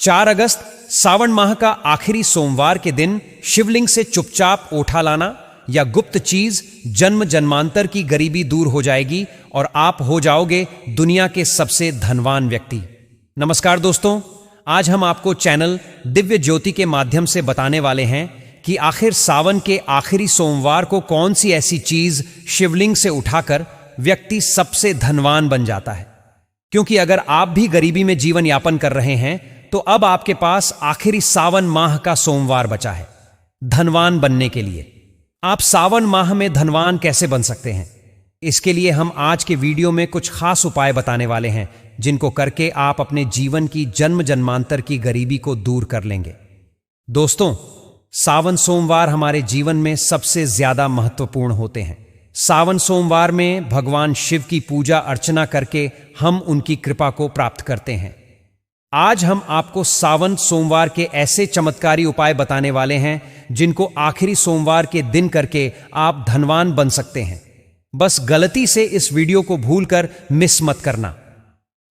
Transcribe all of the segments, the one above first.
4 अगस्त सावन माह का आखिरी सोमवार के दिन शिवलिंग से चुपचाप ओठा लाना या गुप्त चीज जन्म जन्मांतर की गरीबी दूर हो जाएगी और आप हो जाओगे दुनिया के सबसे धनवान व्यक्ति। नमस्कार दोस्तों, आज हम आपको चैनल दिव्य ज्योति के माध्यम से बताने वाले हैं कि आखिर सावन के आखिरी सोमवार को कौन सी ऐसी चीज शिवलिंग से उठाकर व्यक्ति सबसे धनवान बन जाता है। क्योंकि अगर आप भी गरीबी में जीवन यापन कर रहे हैं तो अब आपके पास आखिरी सावन माह का सोमवार बचा है धनवान बनने के लिए। आप सावन माह में धनवान कैसे बन सकते हैं, इसके लिए हम आज के वीडियो में कुछ खास उपाय बताने वाले हैं जिनको करके आप अपने जीवन की जन्म जन्मांतर की गरीबी को दूर कर लेंगे। दोस्तों, सावन सोमवार हमारे जीवन में सबसे ज्यादा महत्वपूर्ण होते हैं। सावन सोमवार में भगवान शिव की पूजा अर्चना करके हम उनकी कृपा को प्राप्त करते हैं। आज हम आपको सावन सोमवार के ऐसे चमत्कारी उपाय बताने वाले हैं जिनको आखिरी सोमवार के दिन करके आप धनवान बन सकते हैं। बस गलती से इस वीडियो को भूलकर मिस मत करना,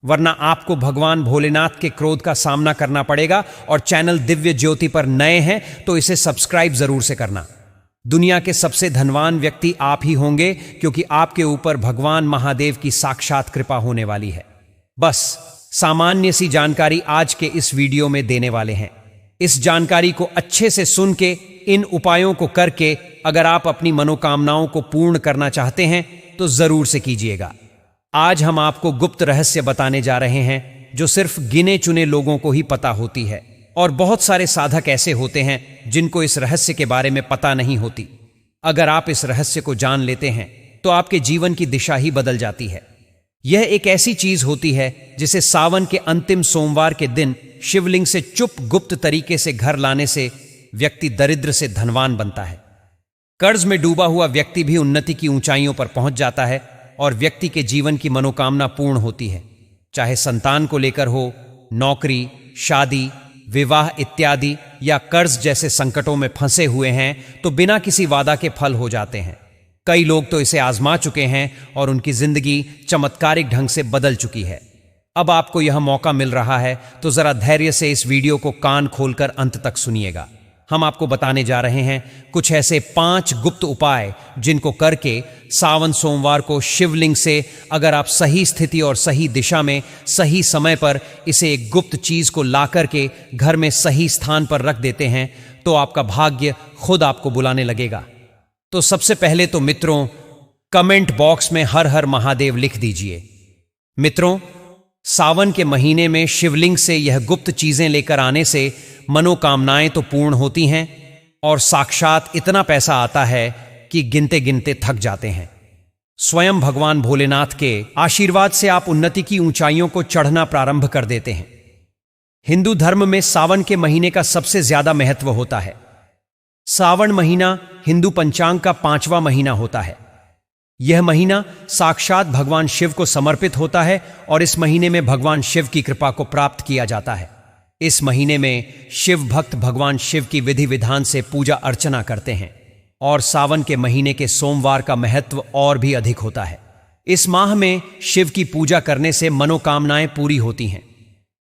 वरना आपको भगवान भोलेनाथ के क्रोध का सामना करना पड़ेगा। और चैनल दिव्य ज्योति पर नए हैं तो इसे सब्सक्राइब जरूर से करना। दुनिया के सबसे धनवान व्यक्ति आप ही होंगे क्योंकि आपके ऊपर भगवान महादेव की साक्षात कृपा होने वाली है। बस सामान्य सी जानकारी आज के इस वीडियो में देने वाले हैं। इस जानकारी को अच्छे से सुन के इन उपायों को करके अगर आप अपनी मनोकामनाओं को पूर्ण करना चाहते हैं तो जरूर से कीजिएगा। आज हम आपको गुप्त रहस्य बताने जा रहे हैं जो सिर्फ गिने चुने लोगों को ही पता होती है, और बहुत सारे साधक ऐसे होते हैं जिनको इस रहस्य के बारे में पता नहीं होती। अगर आप इस रहस्य को जान लेते हैं तो आपके जीवन की दिशा ही बदल जाती है। यह एक ऐसी चीज होती है जिसे सावन के अंतिम सोमवार के दिन शिवलिंग से चुप गुप्त तरीके से घर लाने से व्यक्ति दरिद्र से धनवान बनता है। कर्ज में डूबा हुआ व्यक्ति भी उन्नति की ऊंचाइयों पर पहुंच जाता है और व्यक्ति के जीवन की मनोकामना पूर्ण होती है। चाहे संतान को लेकर हो, नौकरी, शादी, विवाह इत्यादि, या कर्ज जैसे संकटों में फंसे हुए हैं तो बिना किसी वादा के फल हो जाते हैं। कई लोग तो इसे आजमा चुके हैं और उनकी जिंदगी चमत्कारिक ढंग से बदल चुकी है। अब आपको यह मौका मिल रहा है तो जरा धैर्य से इस वीडियो को कान खोलकर अंत तक सुनिएगा। हम आपको बताने जा रहे हैं कुछ ऐसे 5 गुप्त उपाय जिनको करके सावन सोमवार को शिवलिंग से अगर आप सही स्थिति और सही दिशा में सही समय पर इसे एक गुप्त चीज को ला करके घर में सही स्थान पर रख देते हैं तो आपका भाग्य खुद आपको बुलाने लगेगा। तो सबसे पहले तो मित्रों, कमेंट बॉक्स में हर हर महादेव लिख दीजिए। मित्रों, सावन के महीने में शिवलिंग से यह गुप्त चीजें लेकर आने से मनोकामनाएं तो पूर्ण होती हैं और साक्षात इतना पैसा आता है कि गिनते गिनते थक जाते हैं। स्वयं भगवान भोलेनाथ के आशीर्वाद से आप उन्नति की ऊंचाइयों को चढ़ना प्रारंभ कर देते हैं। हिंदू धर्म में सावन के महीने का सबसे ज्यादा महत्व होता है। सावन महीना हिंदू पंचांग का 5वां महीना होता है। यह महीना साक्षात भगवान शिव को समर्पित होता है और इस महीने में भगवान शिव की कृपा को प्राप्त किया जाता है। इस महीने में शिव भक्त भगवान शिव की विधि विधान से पूजा अर्चना करते हैं और सावन के महीने के सोमवार का महत्व और भी अधिक होता है। इस माह में शिव की पूजा करने से मनोकामनाएं पूरी होती हैं।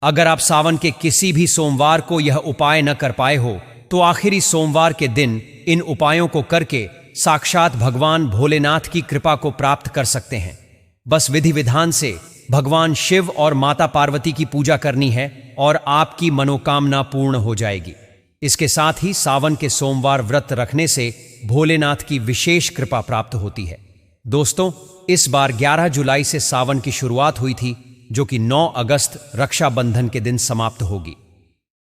अगर आप सावन के किसी भी सोमवार को यह उपाय न कर पाए हो तो आखिरी सोमवार के दिन इन उपायों को करके साक्षात भगवान भोलेनाथ की कृपा को प्राप्त कर सकते हैं। बस विधि विधान से भगवान शिव और माता पार्वती की पूजा करनी है और आपकी मनोकामना पूर्ण हो जाएगी। इसके साथ ही सावन के सोमवार व्रत रखने से भोलेनाथ की विशेष कृपा प्राप्त होती है। दोस्तों, इस बार 11 जुलाई से सावन की शुरुआत हुई थी जो कि 9 अगस्त रक्षाबंधन के दिन समाप्त होगी।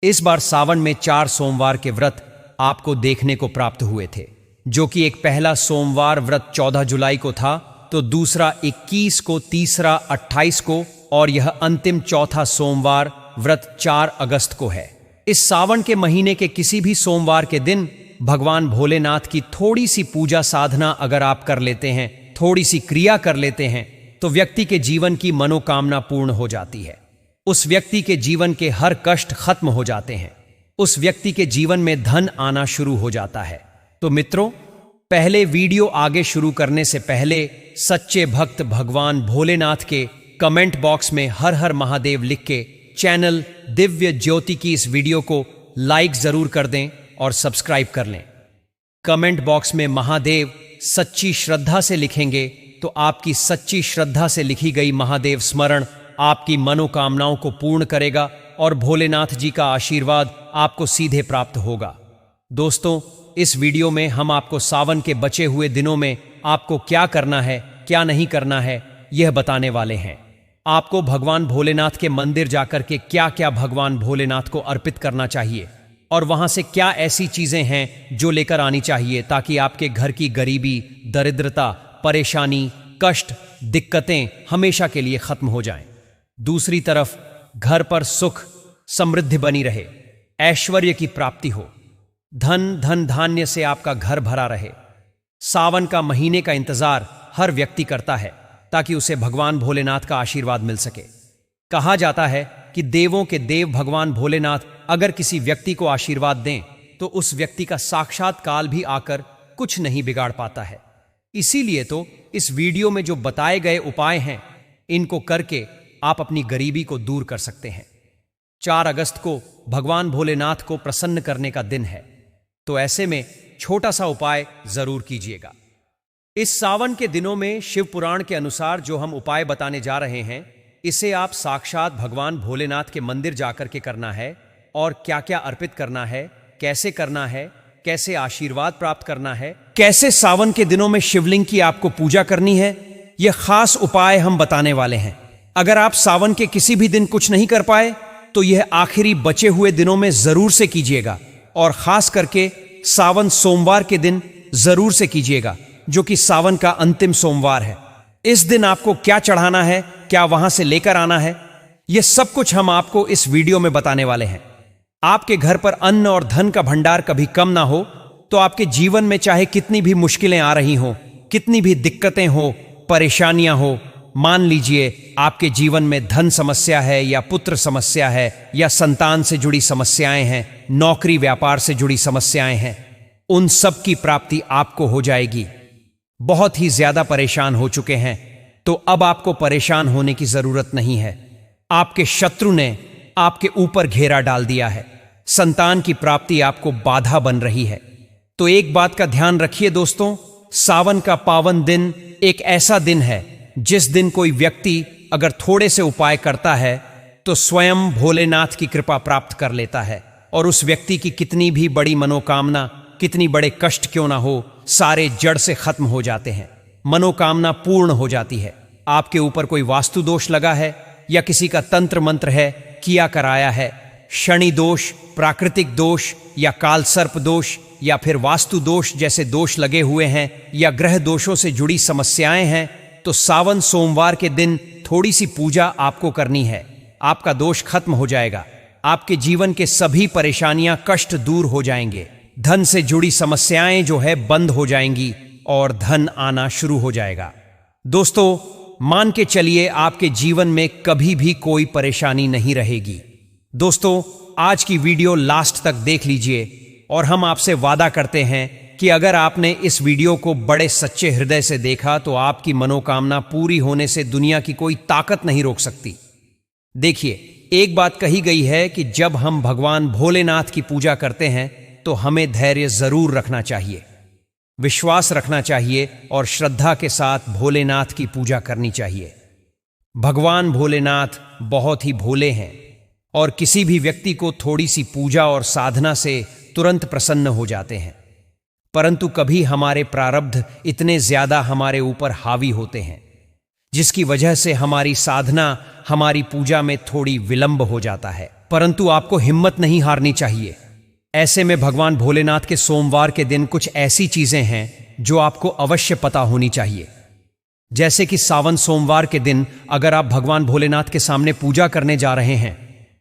इस बार सावन में 4 सोमवार के व्रत आपको देखने को प्राप्त हुए थे, जो कि एक पहला सोमवार व्रत 14 जुलाई को था, तो दूसरा 21 को, तीसरा 28 को और यह अंतिम चौथा सोमवार व्रत 4 अगस्त को है। इस सावन के महीने के किसी भी सोमवार के दिन भगवान भोलेनाथ की थोड़ी सी पूजा साधना अगर आप कर लेते हैं, थोड़ी सी क्रिया कर लेते हैं तो व्यक्ति के जीवन की मनोकामना पूर्ण हो जाती है। उस व्यक्ति के जीवन के हर कष्ट खत्म हो जाते हैं। उस व्यक्ति के जीवन में धन आना शुरू हो जाता है। तो मित्रों, पहले वीडियो आगे शुरू करने से पहले सच्चे भक्त भगवान भोलेनाथ के कमेंट बॉक्स में हर हर महादेव लिख के चैनल दिव्य ज्योति की इस वीडियो को लाइक जरूर कर दें और सब्सक्राइब कर लें। कमेंट बॉक्स में महादेव सच्ची श्रद्धा से लिखेंगे तो आपकी सच्ची श्रद्धा से लिखी गई महादेव स्मरण आपकी मनोकामनाओं को पूर्ण करेगा और भोलेनाथ जी का आशीर्वाद आपको सीधे प्राप्त होगा। दोस्तों, इस वीडियो में हम आपको सावन के बचे हुए दिनों में आपको क्या करना है, क्या नहीं करना है, यह बताने वाले हैं। आपको भगवान भोलेनाथ के मंदिर जाकर के क्या क्या भगवान भोलेनाथ को अर्पित करना चाहिए और वहां से क्या ऐसी चीजें हैं जो लेकर आनी चाहिए ताकि आपके घर की गरीबी, दरिद्रता, परेशानी, कष्ट, दिक्कतें हमेशा के लिए खत्म हो जाएं। दूसरी तरफ घर पर सुख समृद्धि बनी रहे, ऐश्वर्य की प्राप्ति हो, धन धान्य से आपका घर भरा रहे। सावन का महीने का इंतजार हर व्यक्ति करता है ताकि उसे भगवान भोलेनाथ का आशीर्वाद मिल सके। कहा जाता है कि देवों के देव भगवान भोलेनाथ अगर किसी व्यक्ति को आशीर्वाद दें तो उस व्यक्ति का साक्षात काल भी आकर कुछ नहीं बिगाड़ पाता है। इसीलिए तो इस वीडियो में जो बताए गए उपाय हैं, इनको करके आप अपनी गरीबी को दूर कर सकते हैं। 4 अगस्त को भगवान भोलेनाथ को प्रसन्न करने का दिन है, तो ऐसे में छोटा सा उपाय जरूर कीजिएगा। इस सावन के दिनों में शिव पुराण के अनुसार जो हम उपाय बताने जा रहे हैं, इसे आप साक्षात भगवान भोलेनाथ के मंदिर जाकर के करना है। और क्या क्या अर्पित करना है, कैसे करना है, कैसे आशीर्वाद प्राप्त करना है, कैसे सावन के दिनों में शिवलिंग की आपको पूजा करनी है, यह खास उपाय हम बताने वाले हैं। अगर आप सावन के किसी भी दिन कुछ नहीं कर पाए तो यह आखिरी बचे हुए दिनों में जरूर से कीजिएगा और खास करके सावन सोमवार के दिन जरूर से कीजिएगा, जो कि सावन का अंतिम सोमवार है। इस दिन आपको क्या चढ़ाना है, क्या वहां से लेकर आना है, यह सब कुछ हम आपको इस वीडियो में बताने वाले हैं। आपके घर पर अन्न और धन का भंडार कभी कम ना हो तो आपके जीवन में चाहे कितनी भी मुश्किलें आ रही हों, कितनी भी दिक्कतें हो, परेशानियां हो, मान लीजिए आपके जीवन में धन समस्या है या पुत्र समस्या है या संतान से जुड़ी समस्याएं हैं, नौकरी व्यापार से जुड़ी समस्याएं हैं, उन सब की प्राप्ति आपको हो जाएगी। बहुत ही ज्यादा परेशान हो चुके हैं तो अब आपको परेशान होने की जरूरत नहीं है। आपके शत्रु ने आपके ऊपर घेरा डाल दिया है, संतान की प्राप्ति आपको बाधा बन रही है। तो एक बात का ध्यान रखिए दोस्तों, सावन का पावन दिन एक ऐसा दिन है जिस दिन कोई व्यक्ति अगर थोड़े से उपाय करता है तो स्वयं भोलेनाथ की कृपा प्राप्त कर लेता है और उस व्यक्ति की कितनी भी बड़ी मनोकामना, कितनी बड़े कष्ट क्यों ना हो, सारे जड़ से खत्म हो जाते हैं, मनोकामना पूर्ण हो जाती है। आपके ऊपर कोई वास्तु दोष लगा है या किसी का तंत्र मंत्र है, किया कराया है, शनि दोष, प्राकृतिक दोष या काल सर्प दोष या फिर वास्तु दोष जैसे दोष लगे हुए हैं या ग्रह दोषों से जुड़ी समस्याएं हैं, तो सावन सोमवार के दिन थोड़ी सी पूजा आपको करनी है। आपका दोष खत्म हो जाएगा, आपके जीवन के सभी परेशानियां, कष्ट दूर हो जाएंगे, धन से जुड़ी समस्याएं जो है बंद हो जाएंगी और धन आना शुरू हो जाएगा। दोस्तों, मान के चलिए आपके जीवन में कभी भी कोई परेशानी नहीं रहेगी। दोस्तों, आज की वीडियो लास्ट तक देख लीजिए और हम आपसे वादा करते हैं कि अगर आपने इस वीडियो को बड़े सच्चे हृदय से देखा तो आपकी मनोकामना पूरी होने से दुनिया की कोई ताकत नहीं रोक सकती। देखिए, एक बात कही गई है कि जब हम भगवान भोलेनाथ की पूजा करते हैं तो हमें धैर्य जरूर रखना चाहिए, विश्वास रखना चाहिए और श्रद्धा के साथ भोलेनाथ की पूजा करनी चाहिए। भगवान भोलेनाथ बहुत ही भोले हैं और किसी भी व्यक्ति को थोड़ी सी पूजा और साधना से तुरंत प्रसन्न हो जाते हैं, परंतु कभी हमारे प्रारब्ध इतने ज्यादा हमारे ऊपर हावी होते हैं जिसकी वजह से हमारी साधना, हमारी पूजा में थोड़ी विलंब हो जाता है। परंतु आपको हिम्मत नहीं हारनी चाहिए। ऐसे में भगवान भोलेनाथ के सोमवार के दिन कुछ ऐसी चीजें हैं जो आपको अवश्य पता होनी चाहिए। जैसे कि सावन सोमवार के दिन अगर आप भगवान भोलेनाथ के सामने पूजा करने जा रहे हैं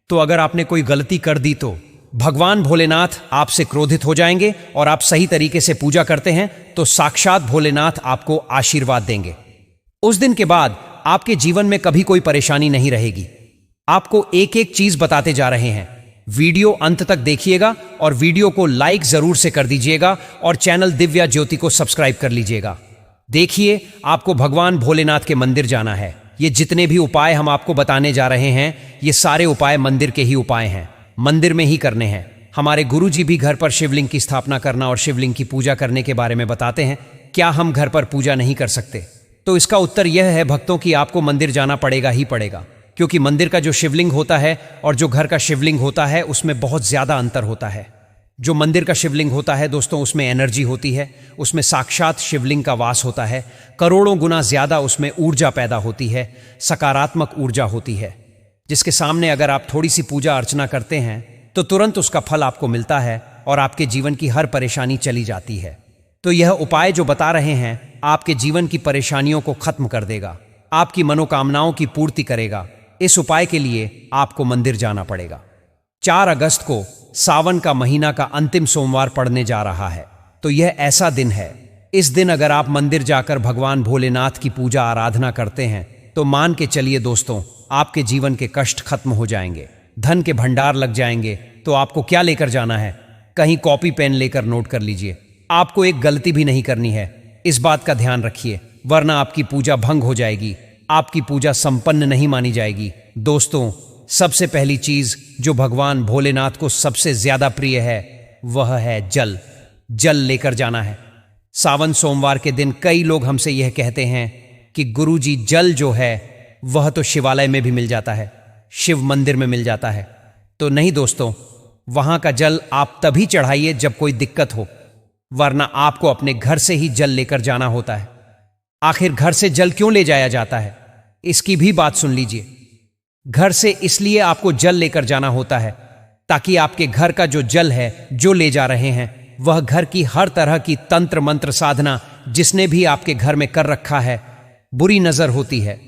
तो अगर आपने कोई गलती कर दी तो भगवान भोलेनाथ आपसे क्रोधित हो जाएंगे और आप सही तरीके से पूजा करते हैं तो साक्षात भोलेनाथ आपको आशीर्वाद देंगे। उस दिन के बाद आपके जीवन में कभी कोई परेशानी नहीं रहेगी। आपको एक एक चीज बताते जा रहे हैं, वीडियो अंत तक देखिएगा और वीडियो को लाइक जरूर से कर दीजिएगा और चैनल दिव्या ज्योति को सब्सक्राइब कर लीजिएगा। देखिए, आपको भगवान भोलेनाथ के मंदिर जाना है ये जितने भी उपाय हम आपको बताने जा रहे हैं, ये सारे उपाय मंदिर के ही उपाय हैं, मंदिर में ही करने हैं। हमारे गुरुजी भी घर पर शिवलिंग की स्थापना करना और शिवलिंग की पूजा करने के बारे में बताते हैं। क्या हम घर पर पूजा नहीं कर सकते? तो इसका उत्तर यह है भक्तों कि आपको मंदिर जाना पड़ेगा ही पड़ेगा, क्योंकि मंदिर का जो शिवलिंग होता है और जो घर का शिवलिंग होता है उसमें बहुत ज्यादा अंतर होता है। जो मंदिर का शिवलिंग होता है दोस्तों, उसमें एनर्जी होती है, उसमें साक्षात शिवलिंग का वास होता है, करोड़ों गुना ज्यादा उसमें ऊर्जा पैदा होती है, सकारात्मक ऊर्जा होती है, जिसके सामने अगर आप थोड़ी सी पूजा अर्चना करते हैं तो तुरंत उसका फल आपको मिलता है और आपके जीवन की हर परेशानी चली जाती है। तो यह उपाय जो बता रहे हैं आपके जीवन की परेशानियों को खत्म कर देगा, आपकी मनोकामनाओं की पूर्ति करेगा। इस उपाय के लिए आपको मंदिर जाना पड़ेगा। 4 अगस्त को सावन का महीना का अंतिम सोमवार पड़ने जा रहा है, तो यह ऐसा दिन है। इस दिन अगर आप मंदिर जाकर भगवान भोलेनाथ की पूजा आराधना करते हैं तो मान के चलिए दोस्तों, आपके जीवन के कष्ट खत्म हो जाएंगे, धन के भंडार लग जाएंगे। तो आपको क्या लेकर जाना है? कहीं कॉपी पेन लेकर नोट कर लीजिए। आपको एक गलती भी नहीं करनी है, इस बात का ध्यान रखिए, वरना आपकी पूजा भंग हो जाएगी, आपकी पूजा संपन्न नहीं मानी जाएगी। दोस्तों, सबसे पहली चीज जो भगवान भोलेनाथ को सबसे ज्यादा प्रिय है वह है जल। जल लेकर जाना है। सावन सोमवार के दिन कई लोग हमसे यह कहते हैं कि गुरुजी जल जो है वह तो शिवालय में भी मिल जाता है, शिव मंदिर में मिल जाता है। तो नहीं दोस्तों, वहां का जल आप तभी चढ़ाइए जब कोई दिक्कत हो, वरना आपको अपने घर से ही जल लेकर जाना होता है। आखिर घर से जल क्यों ले जाया जाता है, इसकी भी बात सुन लीजिए। घर से इसलिए आपको जल लेकर जाना होता है ताकि आपके घर का जो जल है जो ले जा रहे हैं वह घर की हर तरह की तंत्र मंत्र साधना जिसने भी आपके घर में कर रखा है, बुरी नजर होती है,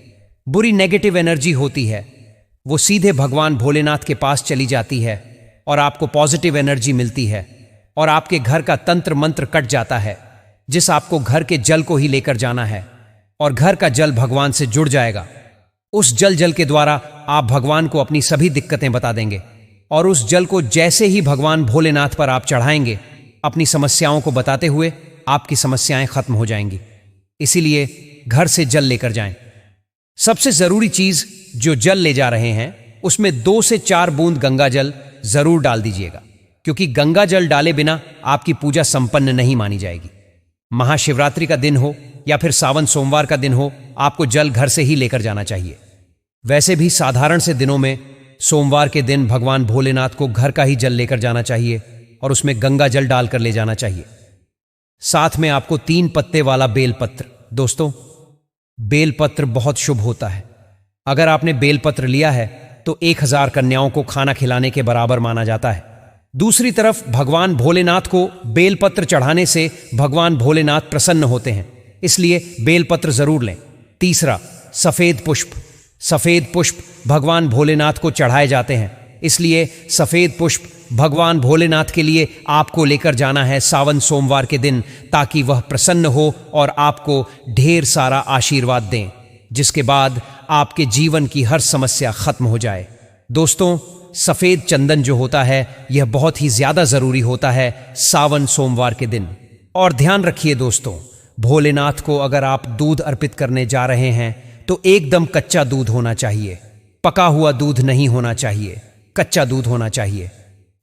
बुरी नेगेटिव एनर्जी होती है, वो सीधे भगवान भोलेनाथ के पास चली जाती है और आपको पॉजिटिव एनर्जी मिलती है और आपके घर का तंत्र मंत्र कट जाता है। जिस आपको घर के जल को ही लेकर जाना है और घर का जल भगवान से जुड़ जाएगा। उस जल के द्वारा आप भगवान को अपनी सभी दिक्कतें बता देंगे और उस जल को जैसे ही भगवान भोलेनाथ पर आप चढ़ाएंगे, अपनी समस्याओं को बताते हुए आपकी समस्याएं खत्म हो जाएंगी। इसीलिए घर से जल लेकर जाएं। सबसे जरूरी चीज जो जल ले जा रहे हैं उसमें 2 से 4 बूंद गंगा जल जरूर डाल दीजिएगा, क्योंकि गंगा जल डाले बिना आपकी पूजा संपन्न नहीं मानी जाएगी। महाशिवरात्रि का दिन हो या फिर सावन सोमवार का दिन हो, आपको जल घर से ही लेकर जाना चाहिए। वैसे भी साधारण से दिनों में सोमवार के दिन भगवान भोलेनाथ को घर का ही जल लेकर जाना चाहिए और उसमें गंगा जल डालकर ले जाना चाहिए। साथ में आपको 3 पत्ते वाला बेलपत्र। दोस्तों, बेलपत्र बहुत शुभ होता है। अगर आपने बेलपत्र लिया है तो 1000 कन्याओं को खाना खिलाने के बराबर माना जाता है। दूसरी तरफ भगवान भोलेनाथ को बेलपत्र चढ़ाने से भगवान भोलेनाथ प्रसन्न होते हैं, इसलिए बेलपत्र जरूर लें। तीसरा, सफेद पुष्प। सफेद पुष्प भगवान भोलेनाथ को चढ़ाए जाते हैं, इसलिए सफेद पुष्प भगवान भोलेनाथ के लिए आपको लेकर जाना है सावन सोमवार के दिन, ताकि वह प्रसन्न हो और आपको ढेर सारा आशीर्वाद दें, जिसके बाद आपके जीवन की हर समस्या खत्म हो जाए। दोस्तों, सफेद चंदन जो होता है यह बहुत ही ज्यादा जरूरी होता है सावन सोमवार के दिन। और ध्यान रखिए दोस्तों, भोलेनाथ को अगर आप दूध अर्पित करने जा रहे हैं तो एकदम कच्चा दूध होना चाहिए, पका हुआ दूध नहीं होना चाहिए, कच्चा दूध होना चाहिए।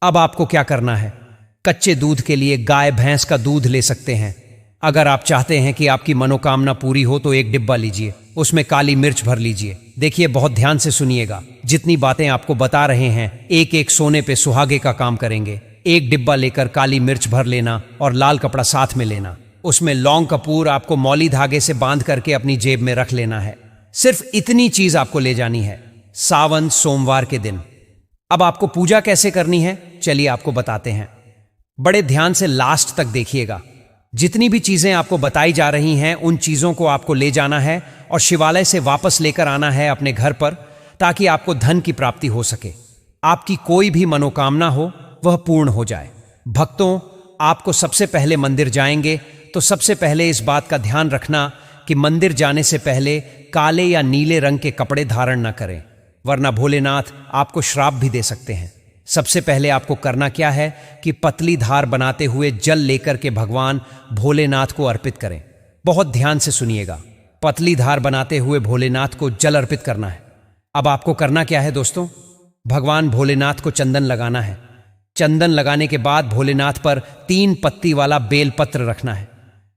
अब आपको क्या करना है? कच्चे दूध के लिए गाय भैंस का दूध ले सकते हैं। अगर आप चाहते हैं कि आपकी मनोकामना पूरी हो तो 1 डिब्बा लीजिए, उसमें काली मिर्च भर लीजिए। देखिए, बहुत ध्यान से सुनिएगा, जितनी बातें आपको बता रहे हैं एक एक सोने पे सुहागे का काम करेंगे। 1 डिब्बा लेकर काली मिर्च भर लेना और लाल कपड़ा साथ में लेना। उसमें लौंग कपूर आपको मौली धागे से बांध करके अपनी जेब में रख लेना है। सिर्फ इतनी चीज आपको ले जानी है सावन सोमवार के दिन। अब आपको पूजा कैसे करनी है, चलिए आपको बताते हैं। बड़े ध्यान से लास्ट तक देखिएगा। जितनी भी चीजें आपको बताई जा रही हैं उन चीजों को आपको ले जाना है और शिवालय से वापस लेकर आना है अपने घर पर, ताकि आपको धन की प्राप्ति हो सके, आपकी कोई भी मनोकामना हो वह पूर्ण हो जाए। भक्तों, आपको सबसे पहले मंदिर जाएंगे तो सबसे पहले इस बात का ध्यान रखना कि मंदिर जाने से पहले काले या नीले रंग के कपड़े धारण न करें, वरना भोलेनाथ आपको श्राप भी दे सकते हैं। सबसे पहले आपको करना क्या है कि पतली धार बनाते हुए जल लेकर के भगवान भोलेनाथ को अर्पित करें। बहुत ध्यान से सुनिएगा। पतली धार बनाते हुए भोलेनाथ को जल अर्पित करना है। अब आपको करना क्या है दोस्तों? भगवान भोलेनाथ को चंदन लगाना है। चंदन लगाने के बाद भोलेनाथ पर 3 पत्ती वाला बेलपत्र रखना है।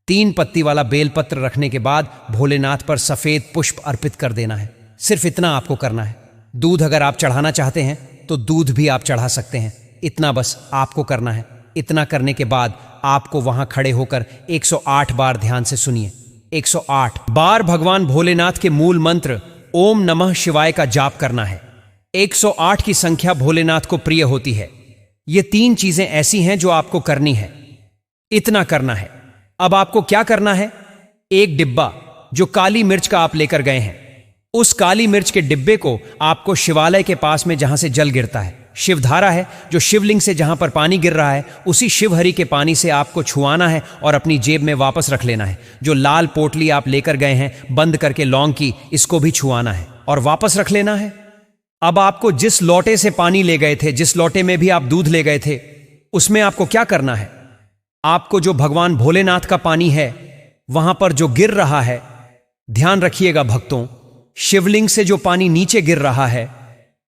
3 पत्ती वाला बेलपत्र रखने के बाद भोलेनाथ पर सफेद पुष्प अर्पित कर देना है। सिर्फ इतना आपको करना है। दूध अगर आप चढ़ाना चाहते हैं तो दूध भी आप चढ़ा सकते हैं। इतना बस आपको करना है। इतना करने के बाद आपको वहां खड़े होकर 108 बार ध्यान से सुनिए। 108 बार भगवान भोलेनाथ के मूल मंत्र ओम नमः शिवाय का जाप करना है। 108 की संख्या भोलेनाथ को प्रिय होती है। ये 3 चीजें ऐसी हैं जो आपको करनी है। इतना करना है। अब आपको क्या करना है? एक डिब्बा जो काली मिर्च का आप लेकर गए हैं, उस काली मिर्च के डिब्बे को आपको शिवालय के पास में जहां से जल गिरता है, शिवधारा है जो शिवलिंग से जहां पर पानी गिर रहा है, उसी शिवहरि के पानी से आपको छुआना है और अपनी जेब में वापस रख लेना है। जो लाल पोटली आप लेकर गए हैं बंद करके लौंग की, इसको भी छुआना है और वापस रख लेना है। अब आपको जिस लोटे से पानी ले गए थे, जिस लोटे में भी आप दूध ले गए थे, उसमें आपको क्या करना है? आपको जो भगवान भोलेनाथ का पानी है वहां पर जो गिर रहा है, ध्यान रखिएगा भक्तों, शिवलिंग से जो पानी नीचे गिर रहा है,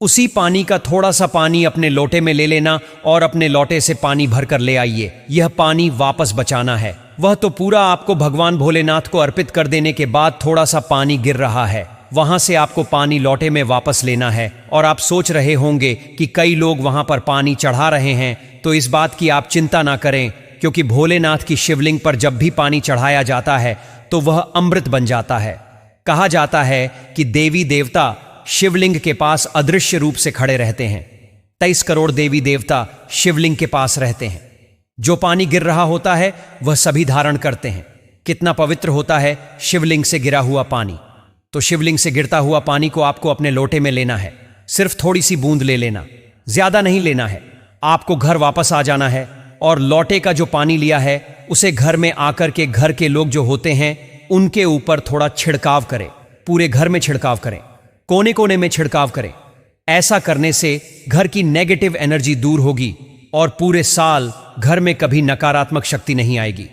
उसी पानी का थोड़ा सा पानी अपने लोटे में ले लेना और अपने लोटे से पानी भरकर ले आइए। यह पानी वापस बचाना है। वह तो पूरा आपको भगवान भोलेनाथ को अर्पित कर देने के बाद थोड़ा सा पानी गिर रहा है, वहां से आपको पानी लोटे में वापस लेना है। और आप सोच रहे होंगे कि कई लोग वहां पर पानी चढ़ा रहे हैं, तो इस बात की आप चिंता ना करें, क्योंकि भोलेनाथ की शिवलिंग पर जब भी पानी चढ़ाया जाता है तो वह अमृत बन जाता है। कहा जाता है कि देवी देवता शिवलिंग के पास अदृश्य रूप से खड़े रहते हैं। 23 करोड़ देवी देवता शिवलिंग के पास रहते हैं। जो पानी गिर रहा होता है वह सभी धारण करते हैं। कितना पवित्र होता है शिवलिंग से गिरा हुआ पानी। तो शिवलिंग से गिरता हुआ पानी को आपको अपने लोटे में लेना है। सिर्फ थोड़ी सी बूंद ले लेना, ज्यादा नहीं लेना है। आपको घर वापस आ जाना है और लोटे का जो पानी लिया है उसे घर में आकर के घर के लोग जो होते हैं उनके ऊपर थोड़ा छिड़काव करें। पूरे घर में छिड़काव करें, कोने कोने में छिड़काव करें। ऐसा करने से घर की नेगेटिव एनर्जी दूर होगी और पूरे साल घर में कभी नकारात्मक शक्ति नहीं आएगी।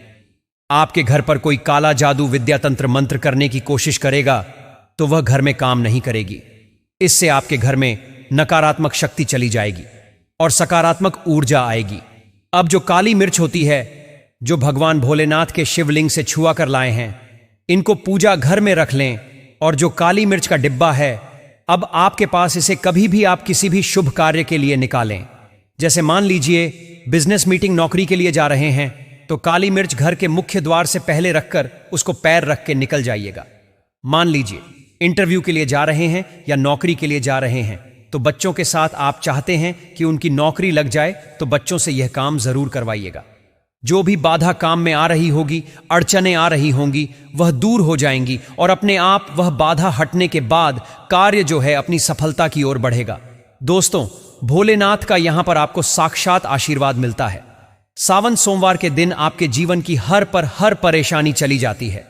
आपके घर पर कोई काला जादू विद्या तंत्र मंत्र करने की कोशिश करेगा तो वह घर में काम नहीं करेगी। इससे आपके घर में नकारात्मक शक्ति चली जाएगी और सकारात्मक ऊर्जा आएगी। अब जो काली मिर्च होती है जो भगवान भोलेनाथ के शिवलिंग से छुआ कर लाए हैं, इनको पूजा घर में रख लें। और जो काली मिर्च का डिब्बा है, अब आपके पास इसे कभी भी आप किसी भी शुभ कार्य के लिए निकालें। जैसे मान लीजिए बिजनेस मीटिंग, नौकरी के लिए जा रहे हैं, तो काली मिर्च घर के मुख्य द्वार से पहले रखकर उसको पैर रख के निकल जाइएगा। मान लीजिए इंटरव्यू के लिए जा रहे हैं या नौकरी के लिए जा रहे हैं, तो बच्चों के साथ आप चाहते हैं कि उनकी नौकरी लग जाए, तो बच्चों से यह काम जरूर करवाइएगा। जो भी बाधा काम में आ रही होगी, अड़चनें आ रही होंगी, वह दूर हो जाएंगी और अपने आप वह बाधा हटने के बाद कार्य जो है अपनी सफलता की ओर बढ़ेगा। दोस्तों, भोलेनाथ का यहां पर आपको साक्षात आशीर्वाद मिलता है। सावन सोमवार के दिन आपके जीवन की हर परेशानी चली जाती है।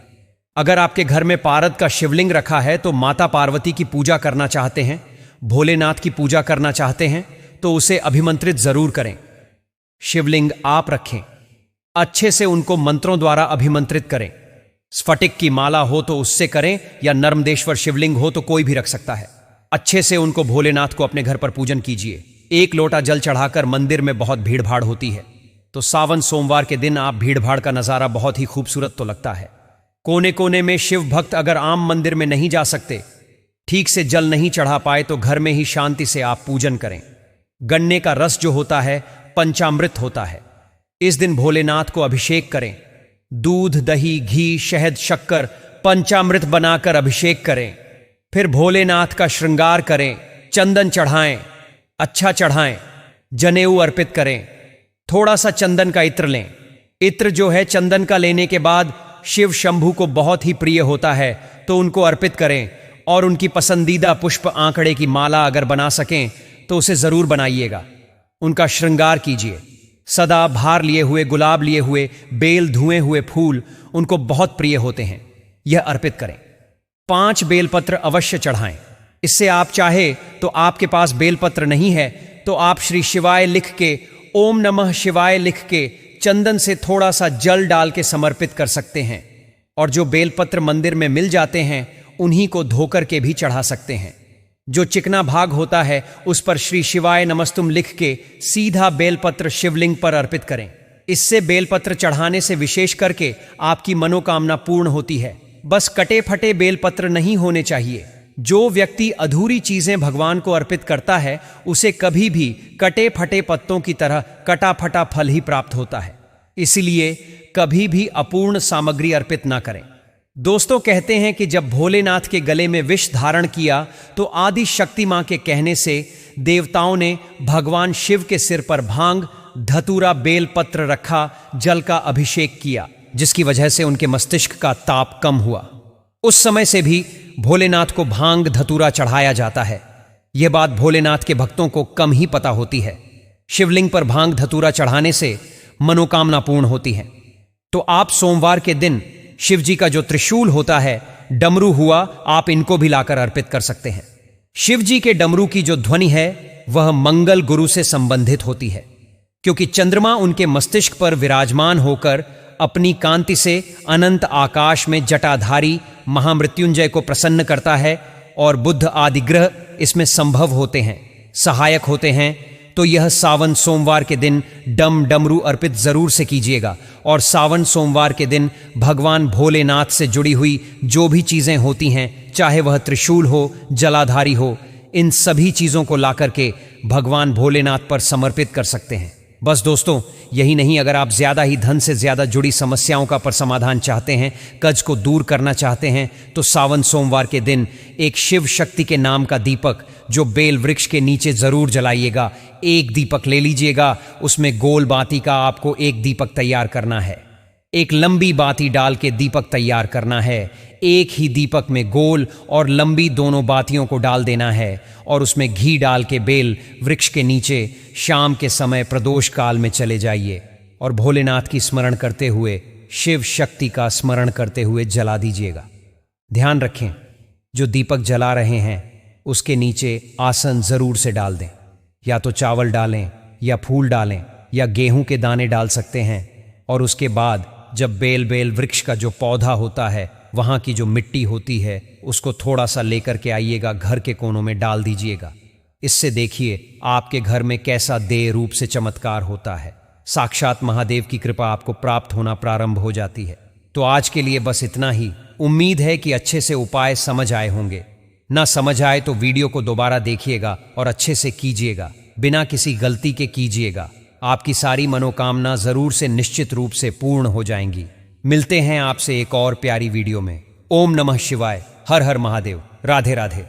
अगर आपके घर में पारद का शिवलिंग रखा है तो माता पार्वती की पूजा करना चाहते हैं, भोलेनाथ की पूजा करना चाहते हैं, तो उसे अभिमंत्रित जरूर करें। शिवलिंग आप रखें, अच्छे से उनको मंत्रों द्वारा अभिमंत्रित करें। स्फटिक की माला हो तो उससे करें, या नर्मदेश्वर शिवलिंग हो तो कोई भी रख सकता है। अच्छे से उनको भोलेनाथ को अपने घर पर पूजन कीजिए। 1 लोटा जल चढ़ाकर, मंदिर में बहुत भीड़ भाड़ होती है, तो सावन सोमवार के दिन आप भीड़ भाड़ का नजारा बहुत ही खूबसूरत तो लगता है। कोने कोने में शिव भक्त अगर आम मंदिर में नहीं जा सकते, ठीक से जल नहीं चढ़ा पाए, तो घर में ही शांति से आप पूजन करें। गन्ने का रस जो होता है पंचामृत होता है। इस दिन भोलेनाथ को अभिषेक करें। दूध, दही, घी, शहद, शक्कर पंचामृत बनाकर अभिषेक करें। फिर भोलेनाथ का श्रृंगार करें, चंदन चढ़ाएं, अच्छा चढ़ाएं, जनेऊ अर्पित करें। थोड़ा सा चंदन का इत्र लें। इत्र जो है चंदन का लेने के बाद शिव शंभू को बहुत ही प्रिय होता है, तो उनको अर्पित करें। और उनकी पसंदीदा पुष्प आंकड़े की माला अगर बना सकें तो उसे जरूर बनाइएगा। उनका श्रृंगार कीजिए। सदा भार लिए हुए, गुलाब लिए हुए, बेल धुए हुए फूल उनको बहुत प्रिय होते हैं, यह अर्पित करें। 5 बेलपत्र अवश्य चढ़ाएं। इससे आप चाहे तो, आपके पास बेलपत्र नहीं है तो आप श्री शिवाय लिख के, ओम नमः शिवाय लिख के, चंदन से थोड़ा सा जल डाल के समर्पित कर सकते हैं। और जो बेलपत्र मंदिर में मिल जाते हैं उन्हीं को धोकर के भी चढ़ा सकते हैं। जो चिकना भाग होता है उस पर श्री शिवाय नमस्तुम लिख के सीधा बेलपत्र शिवलिंग पर अर्पित करें। इससे बेलपत्र चढ़ाने से विशेष करके आपकी मनोकामना पूर्ण होती है। बस कटे फटे बेलपत्र नहीं होने चाहिए। जो व्यक्ति अधूरी चीजें भगवान को अर्पित करता है उसे कभी भी कटे फटे पत्तों की तरह कटा फटा फल ही प्राप्त होता है। इसलिए कभी भी अपूर्ण सामग्री अर्पित ना करें। दोस्तों, कहते हैं कि जब भोलेनाथ के गले में विष धारण किया तो आदि शक्ति मां के कहने से देवताओं ने भगवान शिव के सिर पर भांग, धतूरा, बेलपत्र रखा, जल का अभिषेक किया, जिसकी वजह से उनके मस्तिष्क का ताप कम हुआ। उस समय से भी भोलेनाथ को भांग धतूरा चढ़ाया जाता है। यह बात भोलेनाथ के भक्तों को कम ही पता होती है। शिवलिंग पर भांग धतूरा चढ़ाने से मनोकामना पूर्ण होती है। तो आप सोमवार के दिन शिव जी का जो त्रिशूल होता है, डमरू हुआ, आप इनको भी लाकर अर्पित कर सकते हैं। शिव जी के डमरू की जो ध्वनि है वह मंगल गुरु से संबंधित होती है, क्योंकि चंद्रमा उनके मस्तिष्क पर विराजमान होकर अपनी कांति से अनंत आकाश में जटाधारी महामृत्युंजय को प्रसन्न करता है और बुध आदि ग्रह इसमें संभव होते हैं, सहायक होते हैं। तो यह सावन सोमवार के दिन डमरू अर्पित जरूर से कीजिएगा। और सावन सोमवार के दिन भगवान भोलेनाथ से जुड़ी हुई जो भी चीजें होती हैं, चाहे वह त्रिशूल हो, जलाधारी हो, इन सभी चीजों को लाकर के भगवान भोलेनाथ पर समर्पित कर सकते हैं। बस दोस्तों, यही नहीं, अगर आप ज्यादा ही धन से ज्यादा जुड़ी समस्याओं का पर समाधान चाहते हैं, कर्ज को दूर करना चाहते हैं, तो सावन सोमवार के दिन एक शिव शक्ति के नाम का दीपक जो बेल वृक्ष के नीचे जरूर जलाइएगा। एक दीपक ले लीजिएगा, उसमें गोल बाती का आपको एक दीपक तैयार करना है। एक लंबी बाती डाल के दीपक तैयार करना है। एक ही दीपक में गोल और लंबी दोनों बातियों को डाल देना है और उसमें घी डाल के बेल वृक्ष के नीचे शाम के समय प्रदोष काल में चले जाइए और भोलेनाथ की स्मरण करते हुए, शिव शक्ति का स्मरण करते हुए जला दीजिएगा। ध्यान रखें, जो दीपक जला रहे हैं उसके नीचे आसन जरूर से डाल दें। या तो चावल डालें या फूल डालें या गेहूं के दाने डाल सकते हैं। और उसके बाद जब बेल वृक्ष का जो पौधा होता है, वहां की जो मिट्टी होती है, उसको थोड़ा सा लेकर के आइएगा, घर के कोनों में डाल दीजिएगा। इससे देखिए आपके घर में कैसा देह रूप से चमत्कार होता है। साक्षात महादेव की कृपा आपको प्राप्त होना प्रारंभ हो जाती है। तो आज के लिए बस इतना ही। उम्मीद है कि अच्छे से उपाय समझ आए होंगे। ना समझ आए तो वीडियो को दोबारा देखिएगा और अच्छे से कीजिएगा, बिना किसी गलती के कीजिएगा। आपकी सारी मनोकामना जरूर से निश्चित रूप से पूर्ण हो जाएंगी। मिलते हैं आपसे एक और प्यारी वीडियो में। ओम नमः शिवाय। हर हर महादेव। राधे राधे।